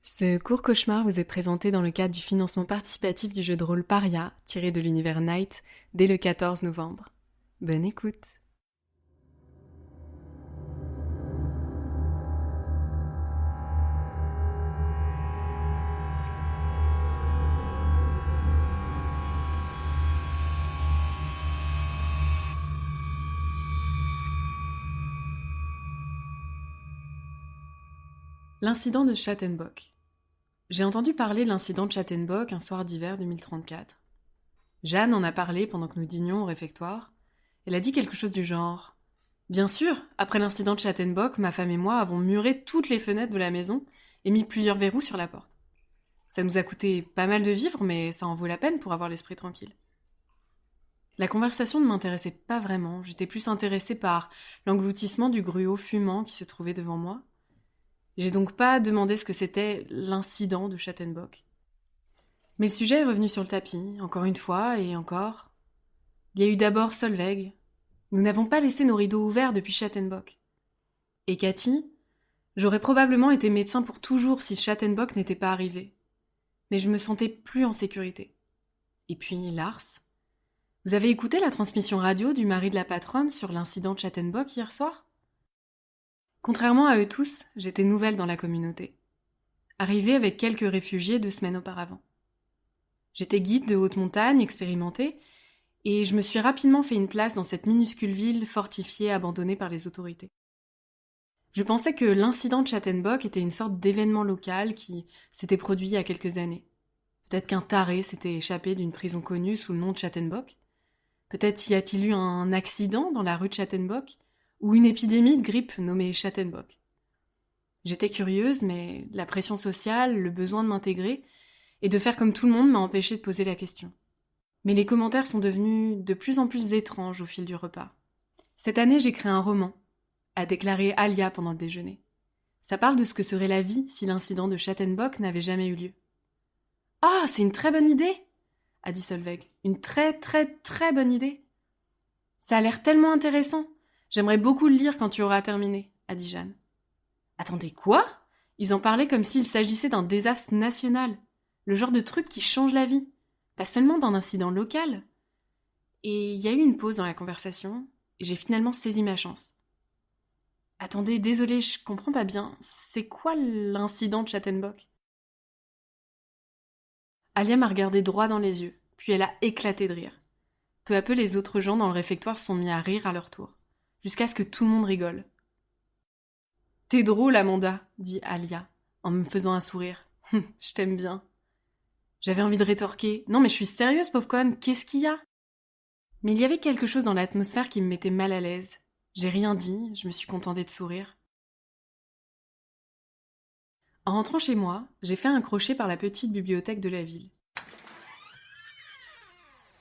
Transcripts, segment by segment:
Ce court cauchemar vous est présenté dans le cadre du financement participatif du jeu de rôle Paria, tiré de l'univers Night, dès le 14 novembre. Bonne écoute! L'incident de Chattenbock. J'ai entendu parler de l'incident de Chattenbock un soir d'hiver 2034. Jeanne en a parlé pendant que nous dînions au réfectoire. Elle a dit quelque chose du genre « Bien sûr, après l'incident de Chattenbock, ma femme et moi avons muré toutes les fenêtres de la maison et mis plusieurs verrous sur la porte. Ça nous a coûté pas mal de vivre, mais ça en vaut la peine pour avoir l'esprit tranquille. » La conversation ne m'intéressait pas vraiment, j'étais plus intéressée par l'engloutissement du gruau fumant qui se trouvait devant moi. J'ai donc pas demandé ce que c'était l'incident de Chattenbock. Mais le sujet est revenu sur le tapis, encore une fois et encore. Il y a eu d'abord Solveig. Nous n'avons pas laissé nos rideaux ouverts depuis Chattenbock. Et Cathy, j'aurais probablement été médecin pour toujours si Chattenbock n'était pas arrivé. Mais je me sentais plus en sécurité. Et puis Lars. Vous avez écouté la transmission radio du mari de la patronne sur l'incident de Chattenbock hier soir ? Contrairement à eux tous, j'étais nouvelle dans la communauté. Arrivée avec quelques réfugiés 2 semaines auparavant. J'étais guide de haute montagne expérimentée et je me suis rapidement fait une place dans cette minuscule ville fortifiée abandonnée par les autorités. Je pensais que l'incident de Chattenbock était une sorte d'événement local qui s'était produit il y a quelques années. Peut-être qu'un taré s'était échappé d'une prison connue sous le nom de Chattenbock. Peut-être y a-t-il eu un accident dans la rue de Chattenbock ou une épidémie de grippe nommée Chattenbock. J'étais curieuse, mais la pression sociale, le besoin de m'intégrer et de faire comme tout le monde m'a empêchée de poser la question. Mais les commentaires sont devenus de plus en plus étranges au fil du repas. Cette année, j'écris un roman, a déclaré Alia pendant le déjeuner. Ça parle de ce que serait la vie si l'incident de Chattenbock n'avait jamais eu lieu. « Ah, c'est une très bonne idée !» a dit Solveig. « Une très très très bonne idée !»« Ça a l'air tellement intéressant !» « J'aimerais beaucoup le lire quand tu auras terminé, » a dit Jeanne. « Attendez, quoi ? Ils en parlaient comme s'il s'agissait d'un désastre national, le genre de truc qui change la vie, pas seulement d'un incident local. » Et il y a eu une pause dans la conversation, et j'ai finalement saisi ma chance. « Attendez, désolée, je comprends pas bien, c'est quoi l'incident de Chattenbock ?» Alia m'a regardé droit dans les yeux, puis elle a éclaté de rire. Peu à peu, les autres gens dans le réfectoire se sont mis à rire à leur tour. Jusqu'à ce que tout le monde rigole. « T'es drôle, Amanda, » dit Alia, en me faisant un sourire. « Je t'aime bien. » J'avais envie de rétorquer. « Non mais je suis sérieuse, pauvre conne, qu'est-ce qu'il y a ?» Mais il y avait quelque chose dans l'atmosphère qui me mettait mal à l'aise. J'ai rien dit, je me suis contentée de sourire. En rentrant chez moi, j'ai fait un crochet par la petite bibliothèque de la ville.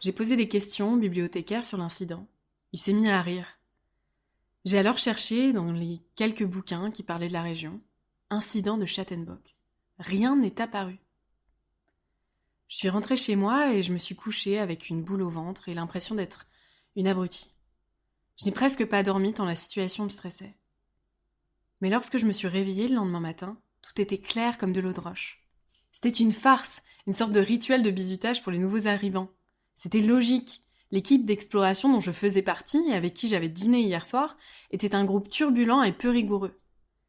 J'ai posé des questions au bibliothécaire sur l'incident. Il s'est mis à rire. J'ai alors cherché dans les quelques bouquins qui parlaient de la région, incident de Chattenbock. Rien n'est apparu. Je suis rentrée chez moi et je me suis couchée avec une boule au ventre et l'impression d'être une abrutie. Je n'ai presque pas dormi tant la situation me stressait. Mais lorsque je me suis réveillée le lendemain matin, tout était clair comme de l'eau de roche. C'était une farce, une sorte de rituel de bizutage pour les nouveaux arrivants. C'était logique. L'équipe d'exploration dont je faisais partie et avec qui j'avais dîné hier soir était un groupe turbulent et peu rigoureux.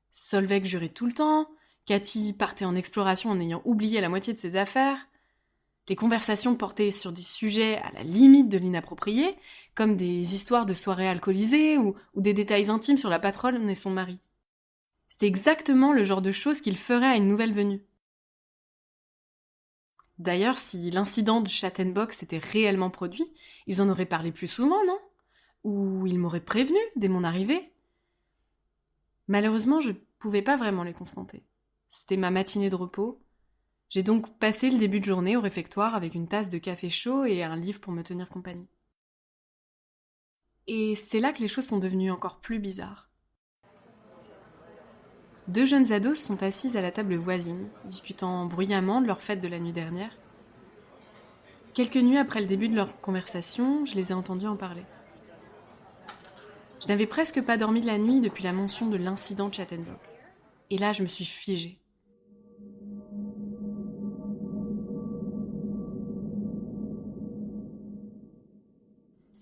Solveig jurait tout le temps, Cathy partait en exploration en ayant oublié la moitié de ses affaires. Les conversations portaient sur des sujets à la limite de l'inapproprié, comme des histoires de soirées alcoolisées ou des détails intimes sur la patronne et son mari. C'était exactement le genre de choses qu'ils feraient à une nouvelle venue. D'ailleurs, si l'incident de Chattenbock s'était réellement produit, ils en auraient parlé plus souvent, non ? Ou ils m'auraient prévenu dès mon arrivée. Malheureusement, je ne pouvais pas vraiment les confronter. C'était ma matinée de repos. J'ai donc passé le début de journée au réfectoire avec une tasse de café chaud et un livre pour me tenir compagnie. Et c'est là que les choses sont devenues encore plus bizarres. 2 jeunes ados sont assises à la table voisine, discutant bruyamment de leur fête de la nuit dernière. Quelques nuits après le début de leur conversation, je les ai entendus en parler. Je n'avais presque pas dormi de la nuit depuis la mention de l'incident de Chattenbock. Et là, je me suis figée.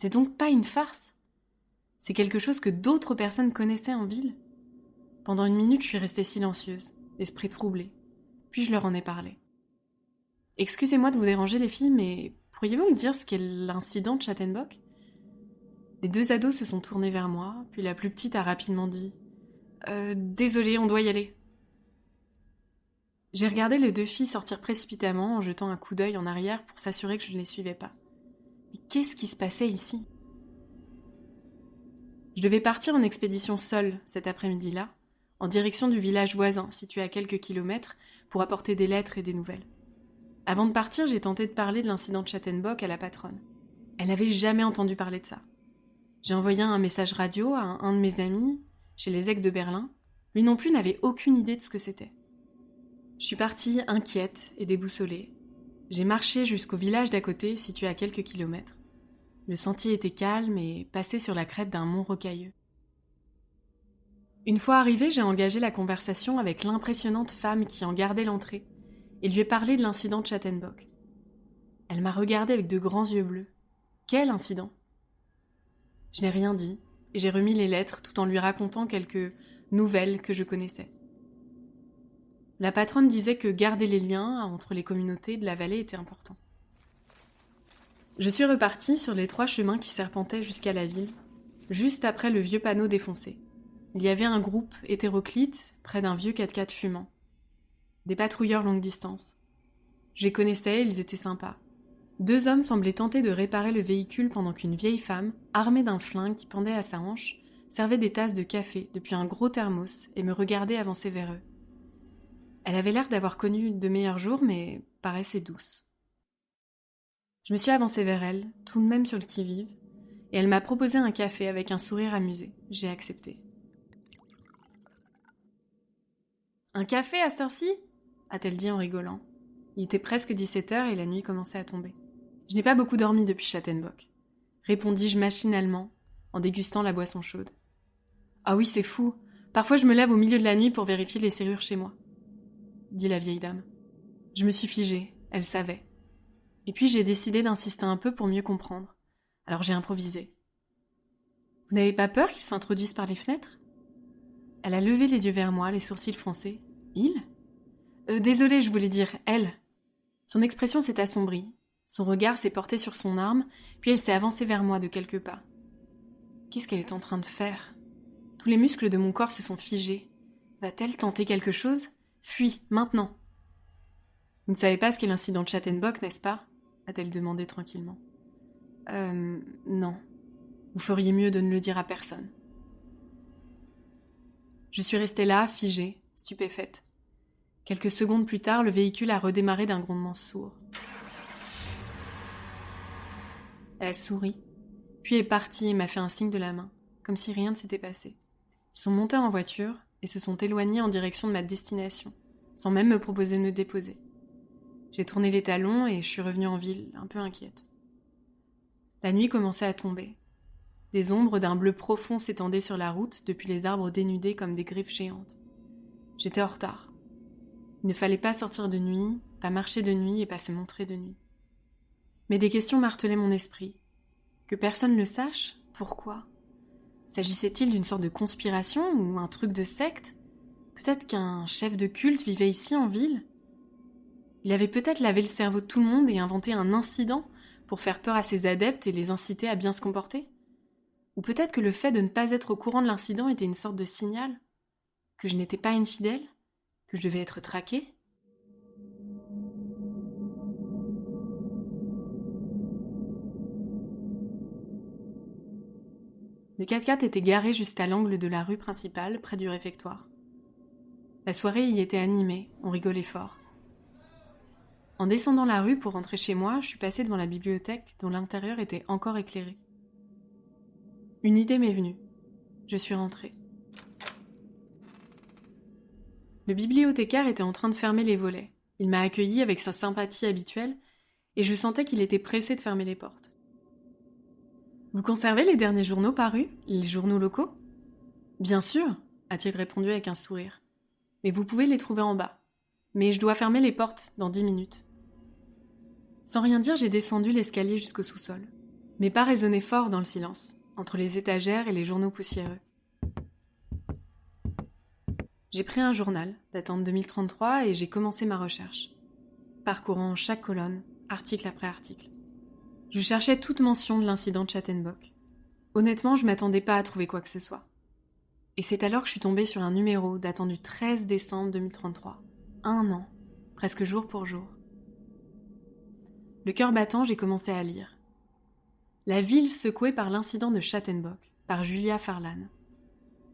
C'était donc pas une farce. C'est quelque chose que d'autres personnes connaissaient en ville. Pendant une minute, je suis restée silencieuse, l'esprit troublé. Puis je leur en ai parlé. « Excusez-moi de vous déranger les filles, mais pourriez-vous me dire ce qu'est l'incident de Chattenbock ?» Les deux ados se sont tournés vers moi, puis la plus petite a rapidement dit « Désolée, on doit y aller. » J'ai regardé les deux filles sortir précipitamment en jetant un coup d'œil en arrière pour s'assurer que je ne les suivais pas. Mais qu'est-ce qui se passait ici ? Je devais partir en expédition seule cet après-midi-là, en direction du village voisin, situé à quelques kilomètres, pour apporter des lettres et des nouvelles. Avant de partir, j'ai tenté de parler de l'incident de Chattenbock à la patronne. Elle n'avait jamais entendu parler de ça. J'ai envoyé un message radio à un de mes amis, chez les Aigues de Berlin. Lui non plus n'avait aucune idée de ce que c'était. Je suis partie inquiète et déboussolée. J'ai marché jusqu'au village d'à côté, situé à quelques kilomètres. Le sentier était calme et passait sur la crête d'un mont rocailleux. Une fois arrivée, j'ai engagé la conversation avec l'impressionnante femme qui en gardait l'entrée et lui ai parlé de l'incident de Chattenbock. Elle m'a regardée avec de grands yeux bleus. Quel incident ? Je n'ai rien dit et j'ai remis les lettres tout en lui racontant quelques nouvelles que je connaissais. La patronne disait que garder les liens entre les communautés de la vallée était important. Je suis repartie sur les 3 chemins qui serpentaient jusqu'à la ville, juste après le vieux panneau défoncé. Il y avait un groupe hétéroclite près d'un vieux 4x4 fumant. Des patrouilleurs longue distance. Je les connaissais, ils étaient sympas. 2 hommes semblaient tenter de réparer le véhicule pendant qu'une vieille femme, armée d'un flingue qui pendait à sa hanche, servait des tasses de café depuis un gros thermos et me regardait avancer vers eux. Elle avait l'air d'avoir connu de meilleurs jours, mais paraissait douce. Je me suis avancée vers elle, tout de même sur le qui-vive, et elle m'a proposé un café avec un sourire amusé. J'ai accepté. « Un café à cette heure-ci » a-t-elle dit en rigolant. Il était presque 17h et la nuit commençait à tomber. « Je n'ai pas beaucoup dormi depuis Chattenbock », répondis-je machinalement, en dégustant la boisson chaude. « Ah oui, c'est fou. Parfois je me lève au milieu de la nuit pour vérifier les serrures chez moi, » dit la vieille dame. Je me suis figée, elle savait. Et puis j'ai décidé d'insister un peu pour mieux comprendre. Alors j'ai improvisé. « Vous n'avez pas peur qu'ils s'introduisent par les fenêtres ?» Elle a levé les yeux vers moi, les sourcils froncés. « Il » Désolée, je voulais dire « elle ». Son expression s'est assombrie. Son regard s'est porté sur son arme, puis elle s'est avancée vers moi de quelques pas. Qu'est-ce qu'elle est en train de faire ? Tous les muscles de mon corps se sont figés. Va-t-elle tenter quelque chose ? Fuis, maintenant. Vous ne savez pas ce qu'est l'incident de Chattenbock, n'est-ce pas ? A-t-elle demandé tranquillement. Non. Vous feriez mieux de ne le dire à personne. Je suis restée là, figée, stupéfaite. Quelques secondes plus tard, le véhicule a redémarré d'un grondement sourd. Elle a souri, puis est partie et m'a fait un signe de la main, comme si rien ne s'était passé. Ils sont montés en voiture et se sont éloignés en direction de ma destination, sans même me proposer de me déposer. J'ai tourné les talons et je suis revenue en ville, un peu inquiète. La nuit commençait à tomber. Des ombres d'un bleu profond s'étendaient sur la route depuis les arbres dénudés comme des griffes géantes. J'étais en retard. Il ne fallait pas sortir de nuit, pas marcher de nuit et pas se montrer de nuit. Mais des questions martelaient mon esprit. Que personne le sache ? Pourquoi ? S'agissait-il d'une sorte de conspiration ou un truc de secte ? Peut-être qu'un chef de culte vivait ici en ville ? Il avait peut-être lavé le cerveau de tout le monde et inventé un incident pour faire peur à ses adeptes et les inciter à bien se comporter ? Ou peut-être que le fait de ne pas être au courant de l'incident était une sorte de signal ? Que je n'étais pas infidèle ? Que je devais être traquée ? Le 4x4 était garé juste à l'angle de la rue principale, près du réfectoire. La soirée y était animée, on rigolait fort. En descendant la rue pour rentrer chez moi, je suis passée devant la bibliothèque dont l'intérieur était encore éclairé. Une idée m'est venue. Je suis rentrée. Le bibliothécaire était en train de fermer les volets. Il m'a accueillie avec sa sympathie habituelle et je sentais qu'il était pressé de fermer les portes. « Vous conservez les derniers journaux parus, les journaux locaux ?»« Bien sûr, » a-t-il répondu avec un sourire. « Mais vous pouvez les trouver en bas. Mais je dois fermer les portes dans 10 minutes. » Sans rien dire, j'ai descendu l'escalier jusqu'au sous-sol. Mes pas résonnaient fort dans le silence, entre les étagères et les journaux poussiéreux. J'ai pris un journal, datant de 2033, et j'ai commencé ma recherche, parcourant chaque colonne, article après article. Je cherchais toute mention de l'incident de Chattenbock. Honnêtement, je m'attendais pas à trouver quoi que ce soit. Et c'est alors que je suis tombée sur un numéro datant du 13 décembre 2033. 1 an, presque jour pour jour. Le cœur battant, j'ai commencé à lire. La ville secouée par l'incident de Chattenbock, par Julia Farlan.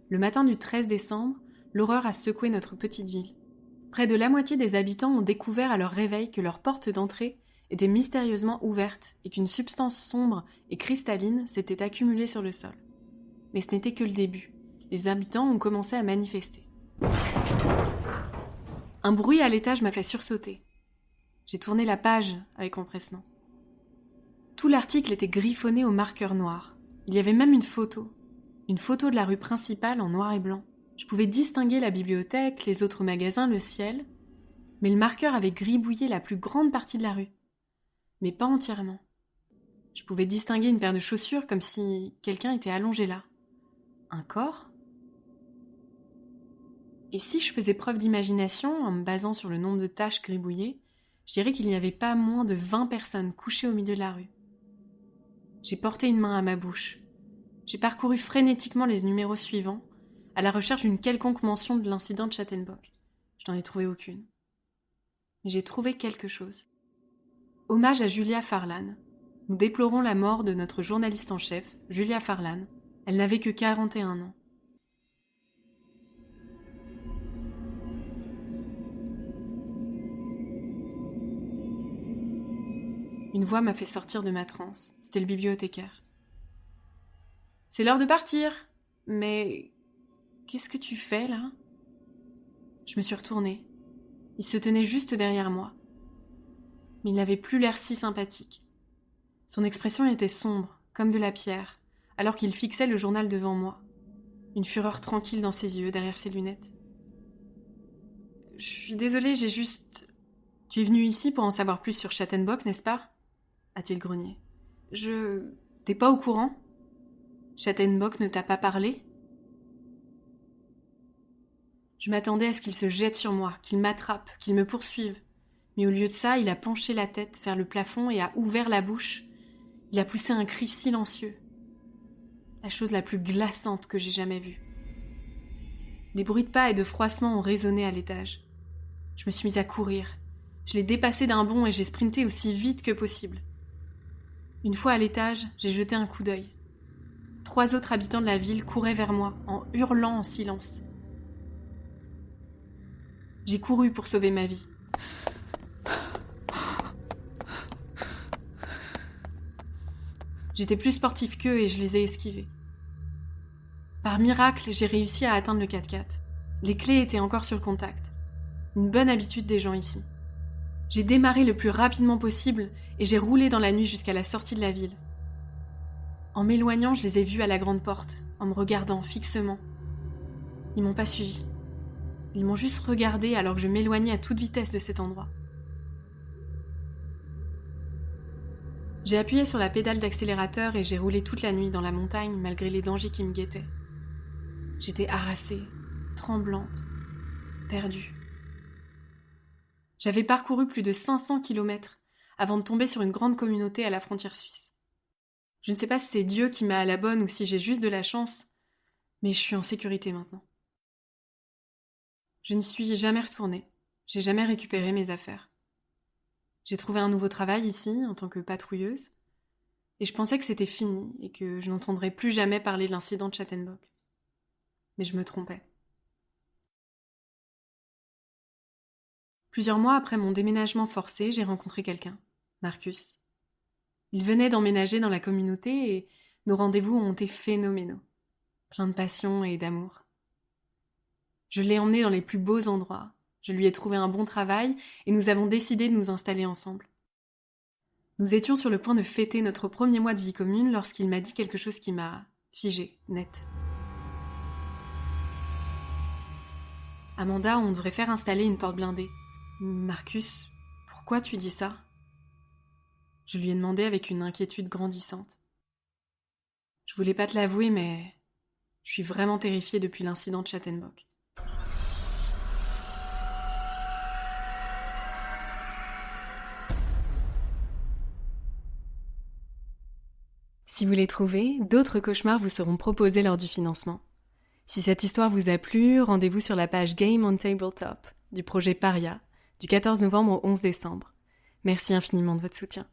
Le matin du 13 décembre, l'horreur a secoué notre petite ville. Près de la moitié des habitants ont découvert à leur réveil que leur porte d'entrée était mystérieusement ouverte et qu'une substance sombre et cristalline s'était accumulée sur le sol. Mais ce n'était que le début. Les habitants ont commencé à manifester. Un bruit à l'étage m'a fait sursauter. J'ai tourné la page avec empressement. Tout l'article était griffonné au marqueur noir. Il y avait même une photo de la rue principale en noir et blanc. Je pouvais distinguer la bibliothèque, les autres magasins, le ciel, mais le marqueur avait gribouillé la plus grande partie de la rue. Mais pas entièrement. Je pouvais distinguer une paire de chaussures comme si quelqu'un était allongé là. Un corps ? Et si je faisais preuve d'imagination en me basant sur le nombre de taches gribouillées, je dirais qu'il n'y avait pas moins de 20 personnes couchées au milieu de la rue. J'ai porté une main à ma bouche. J'ai parcouru frénétiquement les numéros suivants, à la recherche d'une quelconque mention de l'incident de Chattenbock. Je n'en ai trouvé aucune. Mais j'ai trouvé quelque chose. Hommage à Julia Farlan. Nous déplorons la mort de notre journaliste en chef, Julia Farlan. Elle n'avait que 41 ans. Une voix m'a fait sortir de ma transe. C'était le bibliothécaire. « C'est l'heure de partir. Mais qu'est-ce que tu fais là ?» Je me suis retournée. Il se tenait juste derrière moi. Mais il n'avait plus l'air si sympathique. Son expression était sombre, comme de la pierre, alors qu'il fixait le journal devant moi. Une fureur tranquille dans ses yeux, derrière ses lunettes. « Je suis désolée, j'ai juste... »« Tu es venu ici pour en savoir plus sur Chattenbock, n'est-ce pas ?» a-t-il grogné. « T'es pas au courant ? Chattenbock ne t'a pas parlé ?» Je m'attendais à ce qu'il se jette sur moi, qu'il m'attrape, qu'il me poursuive. Mais au lieu de ça, il a penché la tête vers le plafond et a ouvert la bouche. Il a poussé un cri silencieux. La chose la plus glaçante que j'ai jamais vue. Des bruits de pas et de froissements ont résonné à l'étage. Je me suis mise à courir. Je l'ai dépassé d'un bond et j'ai sprinté aussi vite que possible. Une fois à l'étage, j'ai jeté un coup d'œil. 3 autres habitants de la ville couraient vers moi, en hurlant en silence. J'ai couru pour sauver ma vie. J'étais plus sportif qu'eux et je les ai esquivés. Par miracle, j'ai réussi à atteindre le 4x4. Les clés étaient encore sur le contact. Une bonne habitude des gens ici. J'ai démarré le plus rapidement possible et j'ai roulé dans la nuit jusqu'à la sortie de la ville. En m'éloignant, je les ai vus à la grande porte, en me regardant fixement. Ils m'ont pas suivi. Ils m'ont juste regardé alors que je m'éloignais à toute vitesse de cet endroit. J'ai appuyé sur la pédale d'accélérateur et j'ai roulé toute la nuit dans la montagne malgré les dangers qui me guettaient. J'étais harassée, tremblante, perdue. J'avais parcouru plus de 500 kilomètres avant de tomber sur une grande communauté à la frontière suisse. Je ne sais pas si c'est Dieu qui m'a à la bonne ou si j'ai juste de la chance, mais je suis en sécurité maintenant. Je n'y suis jamais retournée. J'ai jamais récupéré mes affaires. J'ai trouvé un nouveau travail ici, en tant que patrouilleuse, et je pensais que c'était fini et que je n'entendrais plus jamais parler de l'incident de Chattenbock. Mais je me trompais. Plusieurs mois après mon déménagement forcé, j'ai rencontré quelqu'un, Marcus. Il venait d'emménager dans la communauté et nos rendez-vous ont été phénoménaux, pleins de passion et d'amour. Je l'ai emmené dans les plus beaux endroits, je lui ai trouvé un bon travail et nous avons décidé de nous installer ensemble. Nous étions sur le point de fêter notre premier mois de vie commune lorsqu'il m'a dit quelque chose qui m'a figé, net. Amanda, on devrait faire installer une porte blindée. Marcus, pourquoi tu dis ça ? Je lui ai demandé avec une inquiétude grandissante. Je voulais pas te l'avouer, mais je suis vraiment terrifiée depuis l'incident de Chattenbock. Si vous les trouvez, d'autres cauchemars vous seront proposés lors du financement. Si cette histoire vous a plu, rendez-vous sur la page Game on Tabletop du projet Paria, du 14 novembre au 11 décembre. Merci infiniment de votre soutien.